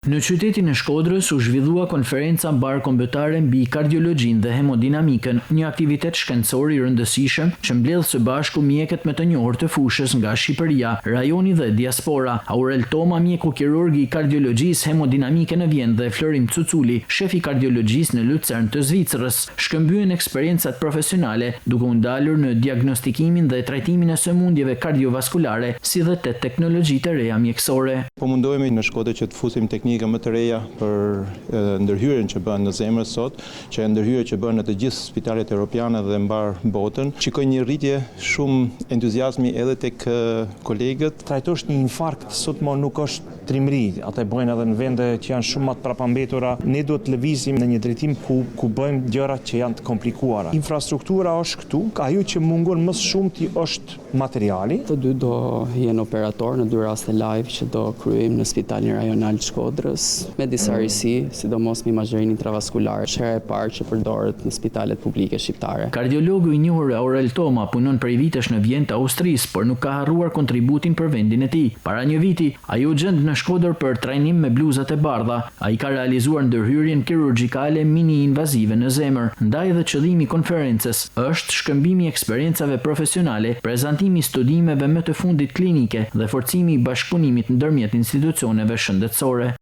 Në qytetin e Shkodrës u zhvillua konferenca mbar kombëtare mbi kardiologjinë dhe hemodinamikën, një aktivitet shkencor i rëndësishëm që mbledh së bashku mjekët më të njohur të fushës nga Shqipëria, rajoni dhe diaspora. Aurel Toma, mjeku kirurg i kardiologjisë hemodinamike në Vjen dhe Florim Cuculi, shef i kardiologjisë në Lucern të Zvicrës, shkëmbyen eksperiencat profesionale duke u ndalur në diagnostikimin dhe trajtimin e sëmundjeve kardiovaskulare, si dhe te teknologjitë e reja mjekësore. Po mundohemi në Shkodër që të fusim teknikë më të reja për ndërhyrjen që bën në zemër sot, që ndërhyrje që bën në të gjithë spitalet europiane dhe mbar botën. Shikoj një rritje shumë entuziazmi edhe tek kolegët. Trajtosh një infarkt sot më nuk është trimëri, ata e bëjnë edhe në vende që janë shumë më të prapambetura. Ne duhet të lëvizim në një drejtim ku bëjmë gjëra që janë të komplikuara. Infrastruktura është këtu, ajo që mungon më shumë ti është materiali. Të dy do jenë operator në dy raste live që do kryejmë në Spitalin Rajonal të Shkodrës me disa risi, sidomos me imazhërinë intravaskulare, herë e parë që përdoret në spitalet publike shqiptare. Kardiologu i njohur Aurel Toma punon prej vitesh në Vjen të Austrisë, por nuk ka harruar kontributin për vendin e tij. Para një viti, ai u gjend në Shkodër për trajnim me bluzat e bardha. Ai ka realizuar ndërhyrjen kirurgjikale mini-invazive në zemër. Ndaj dhe qëllimi i konferencës është shkëmbimi i eksperiencave profesionale, prezantimi i studimeve më të fundit klinike dhe forcimi i bashkëpunimit ndërmjet institucioneve shëndetësore.